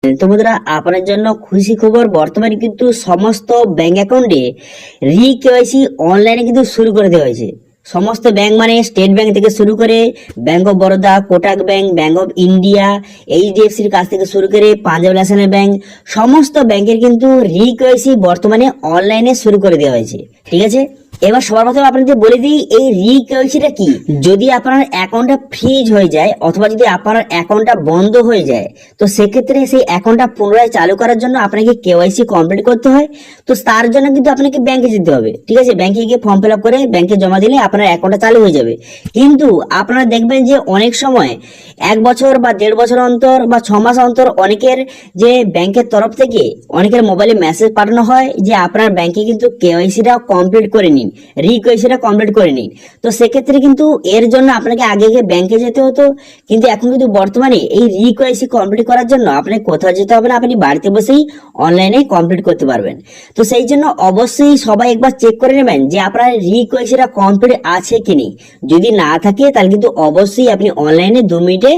তো বন্ধুরা, আপনার জন্য খুশি খবর, বর্তমানে কিন্তু সমস্ত ব্যাংক অ্যাকাউন্টে কেওয়াইসি অনলাইনে কিন্তু শুরু করে দেওয়া হয়েছে। সমস্ত ব্যাংক মানে স্টেট ব্যাংক থেকে শুরু করে bank of Baroda, Kotak bank, bank of India, এইচডিএফসির কাছ থেকে শুরু করে পাঞ্জাব ন্যাশনাল ব্যাংক, সমস্ত ব্যাংকের কিন্তু কেওয়াইসি বর্তমানে অনলাইনে শুরু করে দেওয়া হয়েছে। ঠিক আছে, এবার সবার প্রথমে আপনাদের বলে দিই এই কেওয়াইসিটা কি। যদি আপনার অ্যাকাউন্টটা ফ্রিজ হয়ে যায় অথবা যদি আপনার অ্যাকাউন্টটা বন্ধ হয়ে যায়, তো সেক্ষেত্রে সেই অ্যাকাউন্টটা পুনরায় চালু করার জন্য আপনাকে কেওয়াইসি কমপ্লিট করতে হয়। তো তার জন্য কিন্তু আপনাকে ব্যাংকে যেতে হবে। ঠিক আছে, ব্যাংকে গিয়ে ফর্ম ফিল আপ করে ব্যাংকে জমা দিলে আপনার অ্যাকাউন্টটা চালু হয়ে যাবে। কিন্তু আপনারা দেখবেন যে অনেক সময় 1 বছর বা 1.5 বছর অন্তর বা 6 মাস অন্তর অনেকের যে ব্যাংকের তরফ থেকে অনেকের মোবাইলে মেসেজ পাঠানো হয় যে আপনার ব্যাংকে কিন্তু কেওয়াইসিটা কমপ্লিট করে নিন, কেওয়াইসিটা কমপ্লিট করে নিন। তো সেক্ষেত্রে কিন্তু এর জন্য আপনাকে আগে ব্যাংকে যেতে হতো, কিন্তু এখন কিন্তু বর্তমানে এই কেওয়াইসি কমপ্লিট করার জন্য আপনাকে কোথাও যেতে হবে না, আপনি বাড়িতে বসেই অনলাইনে কমপ্লিট করতে পারবেন। তো সেই জন্য অবশ্যই সবাই একবার চেক করে নেবেন যে আপনার কেওয়াইসিটা কমপ্লিট আছে কি নেই। যদি না থাকে তাহলে কিন্তু অবশ্যই আপনি অনলাইনে 2 মিনিটে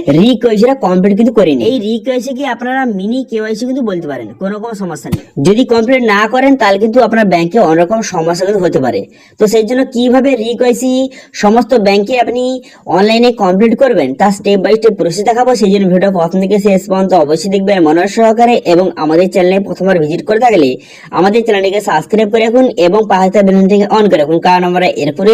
কেওয়াইসিটা কমপ্লিট কিন্তু করে নিন। এই কেওয়াইসি কি আপনারা মিনি কেওয়াইসি কিন্তু বলতে পারেন, কোনো রকম সমস্যা নেই। যদি কমপ্লিট না করেন তাহলে কিন্তু আপনার ব্যাংকে অনেক রকম সমস্যা কিন্তু হতে পারে। তো সেই জন্য কিভাবে কেওয়াইসি সমস্ত ব্যাংকে আপনি অনলাইনে কমপ্লিট করবেন তার স্টেপ বাই স্টেপ প্রসেস দেখাবো। সেই জন্য ভিডিওটা প্রথম থেকে শেষ পর্যন্ত অবশ্যই দেখবেন মনোযোগ সহকারে, এবং আমাদের চ্যানেলে প্রথমবার ভিজিট করে থাকলে আমাদের চ্যানেলটিকে সাবস্ক্রাইব করে রাখুন এবং পাশে থাকা বেল আইকনটিকে অন করে রাখুন, কারণ আমরা এরপরে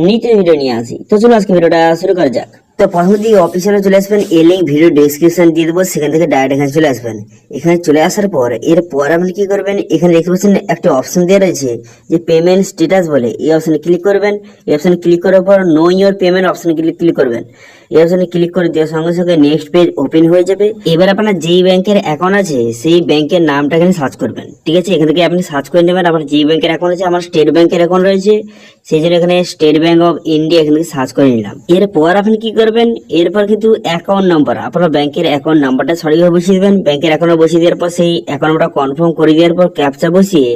নিত্য ভিডিও নিয়ে আসি। তো চলুন আজকে ভিডিওটা শুরু করা যাক। তো প্রথমে দিকে অফিসিয়ালে চলে আসবেন, এই লিঙ্ক ভিডিও ডেসক্রিপশন দিয়ে দেবো, সেখান থেকে ডাইরেক্ট এখানে চলে আসবেন। এখানে চলে আসার পর এরপর আপনি কি করবেন, এখানে দেখতে পাচ্ছেন একটা অপশন দেওয়া রয়েছে যে পেমেন্ট স্ট্যাটাস বলে, এই অপশনে ক্লিক করবেন। এই অপশনে ক্লিক করার পর নো ইওর পেমেন্ট অপশনে ক্লিক করবেন। এই অপশনে ক্লিক করে দেওয়ার সঙ্গে সঙ্গে নেক্সট পেজ ওপেন হয়ে যাবে। এবার আপনার যেই ব্যাংকের অ্যাকাউন্ট আছে সেই ব্যাংকের নামটা এখানে সার্চ করবেন। ঠিক আছে, এখান থেকে আপনি সার্চ করে নেবেন আপনার যেই ব্যাংকের অ্যাকাউন্ট আছে। আমার স্টেট ব্যাংকের অ্যাকাউন্ট রয়েছে, সেই জন্য এখানে স্টেট ব্যাংক অফ ইন্ডিয়া এখান থেকে সার্চ করে নিলাম। এরপর আপনি কি করবেন, এরপর কিন্তু অ্যাকাউন্ট নাম্বার, আপনার ব্যাংকের অ্যাকাউন্ট নাম্বারটা সঠিকভাবে বসিয়ে দেবেন। ব্যাংকের অ্যাকাউন্ট বসিয়ে দেওয়ার পর সেই অ্যাকাউন্ট নাম্বারটা কনফার্ম করে দেওয়ার পর ক্যাপচা বসিয়ে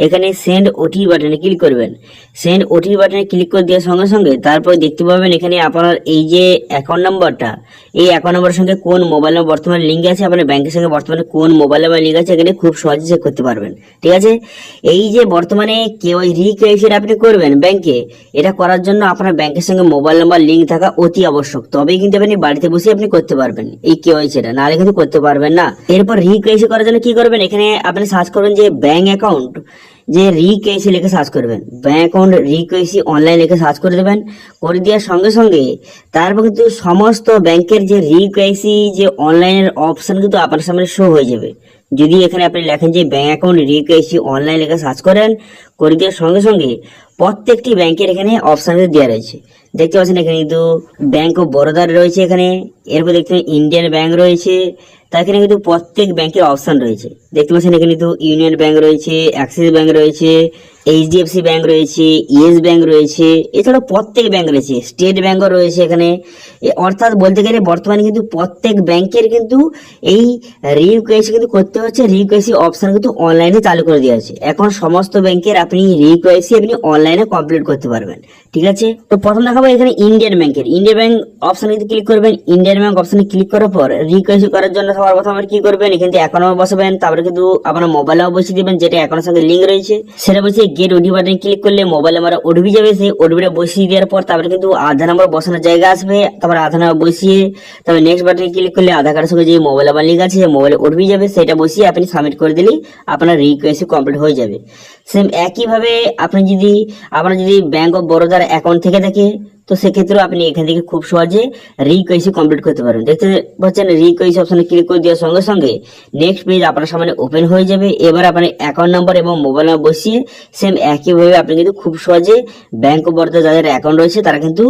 এখানে সেন্ড ওটিপি বাটনে ক্লিক করবেন। সেন্ড ওটিপি বাটনে ক্লিক করে দেওয়ার সঙ্গে সঙ্গে তারপর দেখতে পাবেন এখানে আপনার এই যে অ্যাকাউন্ট নাম্বারটা, এই অ্যাকাউন্ট নাম্বারের সঙ্গে কোন মোবাইল নাম্বার বর্তমানে লিঙ্ক আছে, আপনার ব্যাংকের সঙ্গে বর্তমানে কোন মোবাইল নাম্বার লিঙ্ক আছে, এখানে খুব সহজে চেক করতে পারবেন। ঠিক আছে, এই যে বর্তমানে কেওয়াইসি আপনি করবেন ব্যাংকে, এটা করার জন্য আপনার ব্যাংকের সঙ্গে মোবাইল নাম্বার লিঙ্ক থাকা অতি আবশ্যক, তবেই কিন্তু আপনি বাড়িতে বসে আপনি করতে পারবেন এই কেওয়াইসিটা, নাহলে কিন্তু করতে পারবেন না। এরপর কেওয়াইসি করার জন্য কি করবেন, এখানে আপনি সার্চ করবেন যে ব্যাংক অ্যাকাউন্ট, যে কেওয়াইসি লিখে সার্চ করবেন, ব্যাংক অ্যাকাউন্ট কেওয়াইসি অনলাইন লিখে সার্চ করে দেবেন। করে দেওয়ার সঙ্গে সঙ্গে তারপর কিন্তু সমস্ত ব্যাংকের যে কেওয়াইসি যে অনলাইনের অপশন কিন্তু আপনার সামনে শো হয়ে যাবে। যদি এখানে আপনি লেখেন যে ব্যাংক অ্যাকাউন্ট কেওয়াইসি অনলাইন লিখে সার্চ করেন, করে দেওয়ার সঙ্গে সঙ্গে প্রত্যেকটি ব্যাংকের এখানে অপশন দেওয়া রয়েছে। দেখতে পাচ্ছেন এখানে কিন্তু ব্যাংক অফ বরোদার রয়েছে এখানে, এরপর দেখতে ইন্ডিয়ান ব্যাংক রয়েছে, তার এখানে কিন্তু প্রত্যেক ব্যাংকের অপশন রয়েছে। দেখতে পাচ্ছেন এখানে কিন্তু ইউনিয়ন ব্যাংক রয়েছে, অ্যাক্সিস ব্যাংক রয়েছে, এইচডিএফসি ব্যাংক রয়েছে, ইয়েস ব্যাংক রয়েছে, এছাড়াও প্রত্যেক ব্যাংক রয়েছে, স্টেট ব্যাংকও রয়েছে এখানে। অর্থাৎ বলতে গেলে বর্তমানে কিন্তু প্রত্যেক ব্যাংকের কিন্তু এই কেওয়াইসি কিন্তু করতে হচ্ছে, কেওয়াইসি অপশন কিন্তু অনলাইনে চালু করে দেওয়া আছে। এখন সমস্ত ব্যাংকের আপনি কেওয়াইসি আপনি অনলাইনে কমপ্লিট করতে পারবেন। ঠিক আছে, তো প্রথম দেখাবো এখানে ইন্ডিয়ান ব্যাংকের। ইন্ডিয়ান ব্যাংক অপশনে ক্লিক করবেন। ইন্ডিয়ান ব্যাংক অপশনে ক্লিক করার পর কেওয়াইসি করার জন্য সবার প্রথম কি করবেন, এখানে অ্যাকাউন্ট নাম্বার বসাবেন, তারপরে কিন্তু আপনার মোবাইল নাম্বার বসিয়ে দিবেন যেটা অ্যাকাউন্টের সঙ্গে লিঙ্ক রয়েছে, সেটা বসিয়ে গেট ওটিপি বাটনে ক্লিক করলে মোবাইল নাম্বার ওটিপি যাবে। সেই ওটিপিটা বসিয়ে দেওয়ার পর তারপরে কিন্তু আধার নাম্বার বসানোর জায়গা আসবে, তারপর আধার নাম্বার বসিয়ে তারপরে নেক্সট বাটনে ক্লিক করলে আধার কার্ডের সঙ্গে যে মোবাইল নাম্বার লিঙ্ক আছে মোবাইলে ওটিপি যাবে, সেটা বসিয়ে আপনি সাবমিট করে দিলেই আপনার কেওয়াইসি কমপ্লিট হয়ে যাবে। সেম একইভাবে আপনার যদি ব্যাংক অফ বরোদার অ্যাকাউন্ট থেকে থাকে, তো সেক্ষেত্রেও আপনি এখান থেকে খুব সহজে কেওয়াইসি কমপ্লিট করতে পারবেন। দেখতে পাচ্ছেন কেওয়াইসি অপশনে ক্লিক করে দেওয়ার সঙ্গে সঙ্গে নেক্সট পেজ আপনার সামনে ওপেন হয়ে যাবে। এবার আপনার অ্যাকাউন্ট নাম্বার এবং মোবাইল নাম্বার বসিয়ে সেম একইভাবে আপনি কিন্তু খুব সহজে ব্যাংক অফ বরোদা যাদের অ্যাকাউন্ট রয়েছে তারা কিন্তু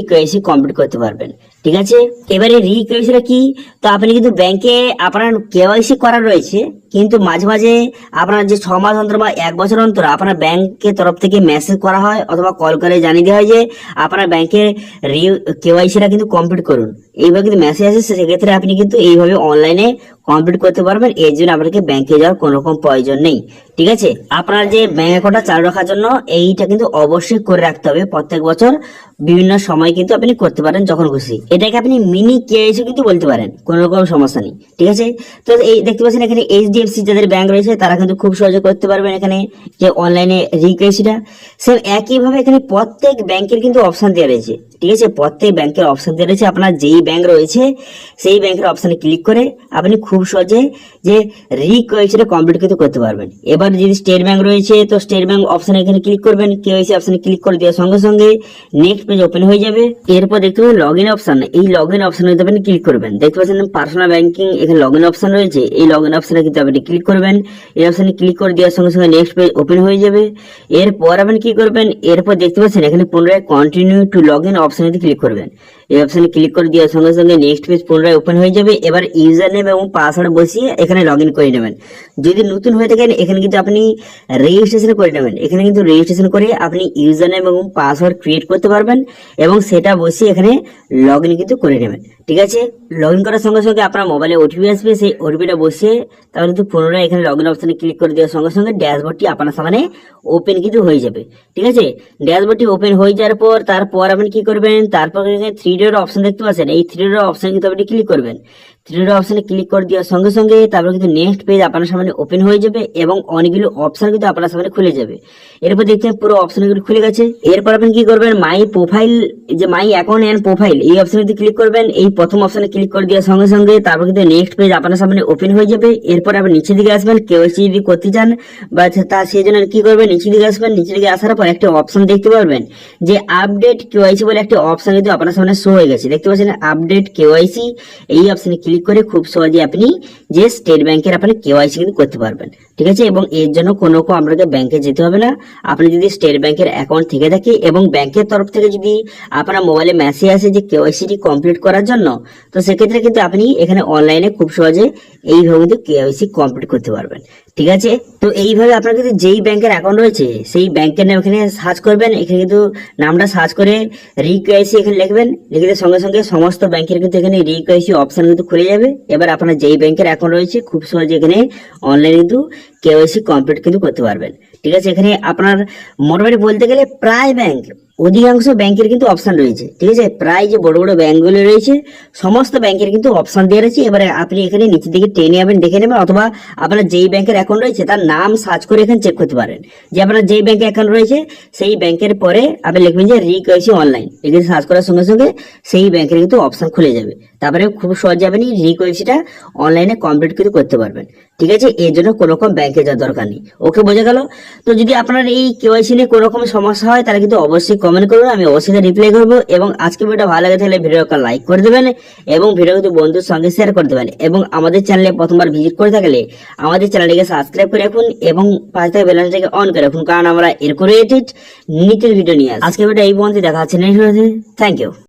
কেওয়াইসি কমপ্লিট করতে পারবেন। ঠিক আছে, এবারে কেওয়াইসিটা কি, তো আপনি কিন্তু ব্যাংকে আপনার কেওয়াইসি করা রয়েছে, কিন্তু মাঝে মাঝে আপনার যে 6 মাস অন্তর বা 1 বছর অন্তর আপনার ব্যাংকের তরফ থেকে মেসেজ করা হয় অথবা কল করে জানিয়ে দেওয়া হয় যে আপনার ব্যাংকের কেওয়াইসিটা কিন্তু কমপ্লিট করুন। এইভাবে কিন্তু মেসেজ আসে, সেক্ষেত্রে আপনি কিন্তু এইভাবে অনলাইনে কমপ্লিট করতে পারবেন। এর জন্য আপনাকে ব্যাংকে যাওয়ার কোনো রকম প্রয়োজন নেই। ঠিক আছে, আপনার যে ব্যাংক অ্যাকাউন্টটা চালু রাখার জন্য এইটা কিন্তু অবশ্যই করে রাখতে হবে। প্রত্যেক বছর বিভিন্ন সময় কিন্তু আপনি করতে পারেন যখন খুশি। এটাকে আপনি মিনি কেওয়াইসি কিন্তু বলতে পারেন, কোনো রকম সমস্যা নেই। ঠিক আছে, তো এই দেখতে পাচ্ছেন এখানে এইচডিএফসি যাদের ব্যাংক রয়েছে তারা কিন্তু খুব সহজে করতে পারবেন এখানে যে অনলাইনে রিকেওয়াইসিটা। সেম একইভাবে এখানে প্রত্যেক ব্যাংকের কিন্তু অপশন দেওয়া রয়েছে। ঠিক আছে, প্রত্যেক ব্যাংকের অপশন দেওয়া রয়েছে। আপনার যেই ব্যাংক রয়েছে সেই ব্যাংকের অপশনে ক্লিক করে আপনি খুব সহজে যে রিকেওয়াইসিটা কমপ্লিট কিন্তু করতে পারবেন। এবার যদি স্টেট ব্যাংক রয়েছে তো স্টেট ব্যাংক অপশনে এখানে ক্লিক করবেন, কেওয়াইসি অপশনে ক্লিক করে দেওয়ার সঙ্গে সঙ্গে নেক্সট পেজ ওপেন হয়ে যাবে। এরপর দেখতে পাবেন লগ ইন অপশন, এই লগ ইন অপশনে আপনি ক্লিক করবেন। দেখতে পাচ্ছেন পার্সোনাল ব্যাংকিং, এখানে লগ ইন অপশন রয়েছে। এই লগ ইন অপশনে কিন্তু আপনি ক্লিক করবেন। এই অপশনে ক্লিক করে দেওয়ার সঙ্গে সঙ্গে নেক্সট পেজ ওপেন হয়ে যাবে। এরপর আপনি কি করবেন, এরপর দেখতে পাচ্ছেন এখানে পুনরায় কন্টিনিউ টু লগ ইন অপশনে ক্লিক করবেন। এই অপশনে ক্লিক করে দেওয়ার সঙ্গে সঙ্গে নেক্সট পেজ পুনরায় ওপেন হয়ে যাবে। এবার ইউজার নেম এবং পাসওয়ার্ড বসিয়ে এখানে লগ ইন করে নেবেন। যদি নতুন হয়ে থাকেন এখানে কিন্তু আপনি রেজিস্ট্রেশন করে নেবেন। এখানে কিন্তু রেজিস্ট্রেশন করে আপনি ইউজার নেম এবং পাসওয়ার্ড ক্রিয়েট করতে পারবেন এবং সেটা বসিয়ে এখানে লগ ইন কিন্তু করে নেবেন। ঠিক আছে, লগ ইন করার সঙ্গে সঙ্গে আপনার মোবাইলে ওটিপি আসবে, সেই ওটিপিটা বসিয়ে তাহলে কিন্তু পুনরায় এখানে লগ ইন অপশনে ক্লিক করে দেওয়ার সঙ্গে সঙ্গে ড্যাশবোর্ডটি আপনার সামনে ওপেন কিন্তু হয়ে যাবে। ঠিক আছে, ড্যাশবোর্ডটি ওপেন হয়ে যাওয়ার পর তারপর আপনি কি করবেন, তারপর এখানে থ্রি ডট অপশন দেখতে পাচ্ছেন, এই থ্রি ডট অপশন কিন্তু আপনি ক্লিক করবেন। থ্রি ডট অপশনে ক্লিক করে দেওয়ার সঙ্গে সঙ্গে তারপর কিন্তু নেক্সট পেজ আপনার সামনে ওপেন হয়ে যাবে এবং অনেকগুলো অপশন কিন্তু আপনার সামনে খুলে যাবে। এরপর দেখছেন পুরো অপশনগুলো খুলে গেছে। এরপর আপনি কি করবেন, মাই প্রোফাইল, যে মাই অ্যাকাউন্ট এন্ড প্রোফাইল এই অপশনে ক্লিক করবেন। এই প্রথম অপশনে ক্লিক করে দেওয়ার সঙ্গে সঙ্গে তারপর কিন্তু নেক্সট পেজ আপনার সামনে ওপেন হয়ে যাবে। এরপর আপনি নিচের দিকে আসবেন, কেওয়াইসি যদি করতে চান বা তা সেই জন্য কি করবেন, নিচের দিকে আসবেন। নিচের দিকে আসার পর একটা অপশন দেখতে পারবেন যে আপডেট কেওয়াইসি বলে একটা অপশন কিন্তু আপনার সামনে শো হয়ে গেছে। দেখতে পাচ্ছেন আপডেট কেওয়াইসি, এই অপশনে ক্লিক করে খুব সহজে আপনি যে স্টেট ব্যাংকের আপনি কেওয়াইসি কিন্তু করতে পারবেন। ঠিক আছে, এবং এর জন্য কোনো আপনাকে ব্যাংকে যেতে হবে না। আপনি যদি স্টেট ব্যাংকের অ্যাকাউন্ট থেকে থাকে এবং ব্যাংকের তরফ থেকে যদি আপনার মোবাইলে মেসেজ আসে যে কেওয়াইসিটি কমপ্লিট করার জন্য, তো সেক্ষেত্রে কিন্তু আপনি এখানে অনলাইনে খুব সহজে এইভাবে কিন্তু কেওয়াইসি কমপ্লিট করতে পারবেন। ঠিক আছে, তো এইভাবে আপনার কিন্তু যেই ব্যাংকের অ্যাকাউন্ট রয়েছে সেই ব্যাংকের নাম এখানে সার্চ করবেন। এখানে কিন্তু নামটা সার্চ করে রিকেওয়াইসি এখানে লিখবেন। লিখে দেওয়ার সঙ্গে সঙ্গে সমস্ত ব্যাংকের কিন্তু এখানে রিকেওয়াইসি অপশন কিন্তু খুলে যাবে। এবার আপনার যেই ব্যাংকের অ্যাকাউন্ট রয়েছে খুব সহজে এখানে অনলাইনে কিন্তু কেওয়াইসি কমপ্লিট কিন্তু করতে পারবেন। ঠিক আছে, এখানে আপনার মোটামুটি বলতে গেলে প্রায় ব্যাংক, অধিকাংশ ব্যাংকের কিন্তু অপশন রয়েছে। ঠিক আছে, প্রায় যে বড় বড় ব্যাংকগুলো রয়েছে সমস্ত ব্যাংকের কিন্তু অপশন দেওয়া রয়েছে। এবারে আপনি এখানে নিচের দিকে টেনে যাবেন, দেখে নেবেন, অথবা আপনার যেই ব্যাংকের অ্যাকাউন্ট রয়েছে তার নাম সার্চ করে এখানে চেক করতে পারেন যে আপনার যেই ব্যাংকে অ্যাকাউন্ট রয়েছে সেই ব্যাংকের পরে আপনি লিখবেন যে রিকেওয়াইসি অনলাইন। এখানে সার্চ করার সঙ্গে সঙ্গে সেই ব্যাংকের কিন্তু অপশন খুলে যাবে। তারপরে খুব সহজে আপনি রিকেওয়াইসিটা অনলাইনে কমপ্লিট কিন্তু করতে পারবেন। ঠিক আছে, এর জন্য কোনো রকম ব্যাংকে যাওয়ার দরকার নেই। ওকে, বোঝা গেল? তো যদি আপনার এই কেওয়াইসি নিয়ে কোনো রকম সমস্যা হয় তাহলে কিন্তু অবশ্যই কমেন্ট করবেন, আমি অবশ্যই রিপ্লাই করবো। এবং আজকে ভিডিওটা ভালো লাগে তাহলে ভিডিওটা লাইক করে দেবেন এবং ভিডিও কিন্তু বন্ধুর সঙ্গে শেয়ার করে দেবেন। এবং আমাদের চ্যানেলে প্রথমবার ভিজিট করে থাকলে আমাদের চ্যানেলটিকে সাবস্ক্রাইব করে রাখুন এবং পাশে থাকা বেল আইকনটাকে অন করে রাখুন, কারণ আমরা এরকম রিলেটেড নিচের ভিডিও নিয়ে আসি। আজকে ভিডিও এই পর্যন্ত, দেখা হচ্ছে নেক্সট ভিডিওতে। Thank you.